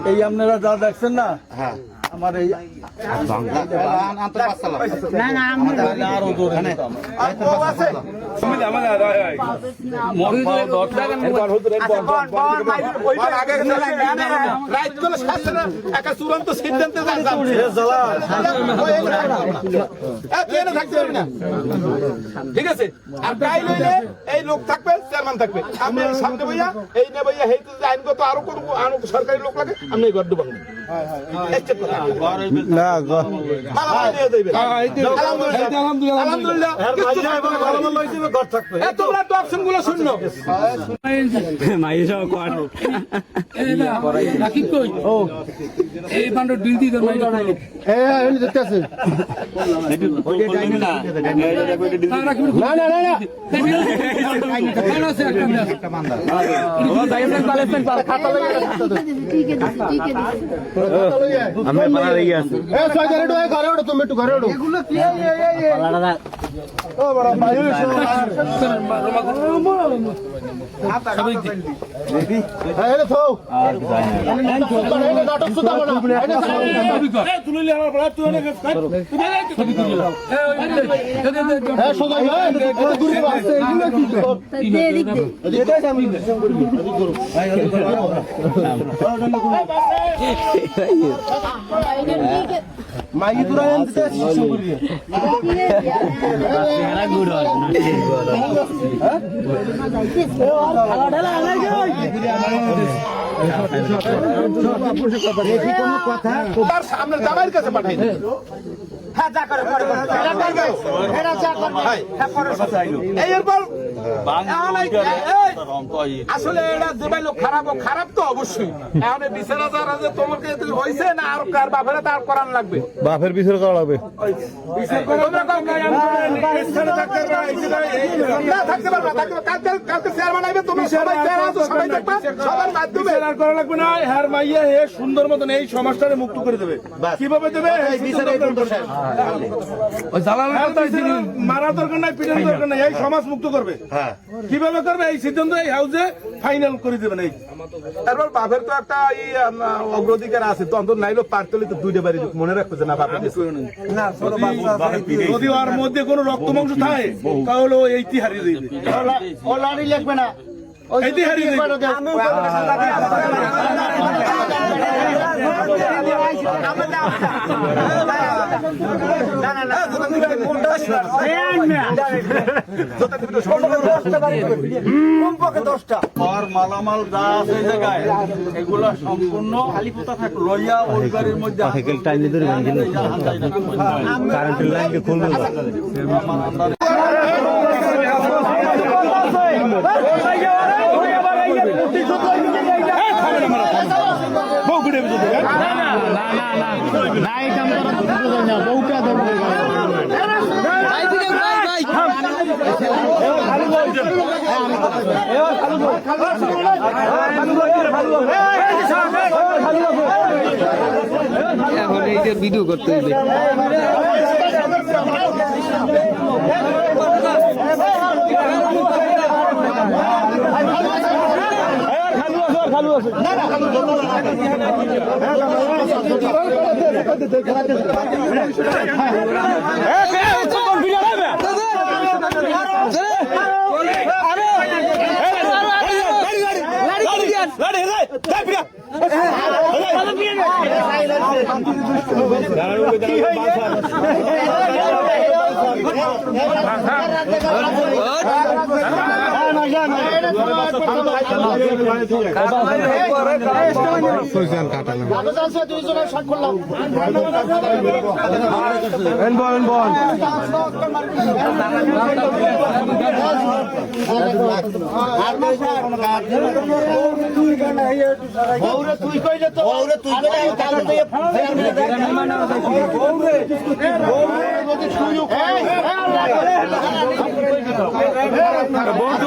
এই আপনারা যা দেখছেন না আমার এই চূড়ান্ত সিদ্ধান্তে ঠিক আছে। আর তাই লইলে এই লোক থাকবে, চেয়ারম্যান থাকবে, আপনি সামনে বইয়া এই নে বইয়া হেই আইনগত আরো কোন সরকারি লোক লাগে আপনি এই গড্ডু ভাঙবেন। আমি পালা লেগে আছে এ সরকারে ওঠো ঘরে ওঠো তুমি একটু ঘরে ওঠো এগুলো কি পালাটা ও বড় ভাই রেডি হ্যাঁ এনে থো এনে নাটক সুতা বড় এনে তুলে লে আমার বড় তুই এনে ছবি তুলে হ্যাঁ সোজা হ্যাঁ দূর আছে এগুলো কি দে দিক দে এটাই আমি মাইকে তোরা এনতে শিশু করিয়ে চেহারা গুড হয় না হ্যাঁ ঢালা আলাই যাই কোনো কথা তার সামনে জামাইয়ের কাছে পাঠাই দে হ্যাঁ যা করে এরা যা করবে হ্যাঁ করে এই এরপর আসলে এটা দুবাই লোক খারাপ তো অবশ্যই এখন বিচার যে তোমাকে হয়েছে না আর কার বাপের তার করান লাগবে বাপের বিচার করা লাগবে থাকতে পারবে কালকে চেয়ারম্যান আইবে তুমি সবাই সবার মাধ্যমে করা লাগবে না হ্যার মাইয়া হে সুন্দর মতন এই সমাজটারে মুক্ত করে দেবে কিভাবে দেবে মারা দরকার নাই পিটানোর দরকার নাই এই সমাজ মুক্ত করবে কিভাবে করবে এই সিদ্ধান্ত এই হাউসে ফাইনাল করে দেবেন এই তারপর বাপের তো একটা অগ্রাধিকার আছে তো অন্তত নাইলো পারতলি তো দুইটা বাড়ি মনে রাখবে যে না বাপের যদি ওর মধ্যে কোনো রক্ত মাংস থাকে তাহলে ও এইটি হারিয়ে দেবে ও লাড়ি লাগবে না এইটি হারিয়ে দেবে মালামাল যা আছে জায়গায় এগুলা সম্পূর্ণ লইয়া ওই বাড়ির মধ্যে কারেন্টের লাইনকে খুলবে এখন এই যে ভিডিও করতে হবে বহুত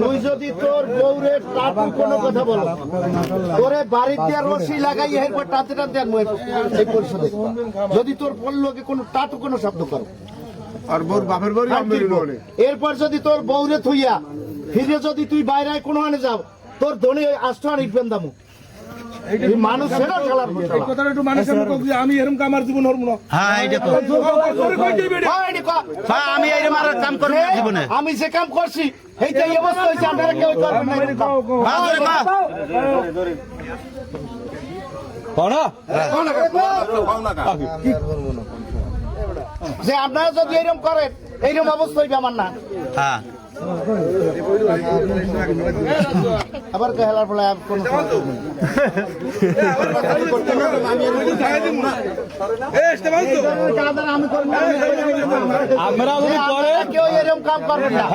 তুই যদি তোর বউরের টাটু কোনো কথা বলো, তোরে বাড়ির দিয়ে রশি লাগাই এরপর টানতে টানতে আনবো এই পরিষদে। যদি তোর পল্লকে কোনো টাটু কোনো শব্দ করো, আর বউর বাপের বাড়ি এরপর যদি তোর বউরে থুইয়া ফিরে যদি তুই বাইরে কোনো আনে যাও, তোর ধনী আষ্ট আন ইটবেন দামু মানুষ সেটা খেলার কথাটা একটু মানুষের আমি এরকম কামার জীবন হরম না। আমি এই মারার কাম করব জীবনে, আমি যে কাম করছি এইটাই অবস্থা হইছে, আপনারা কেউ করবেন না এরকম যে আপনারা যদি এরকম করেন, এইরকম অবস্থা হইবে আমার না। আবার খেলার ফলে কোনো কেউ এরকম কাম করবেন না।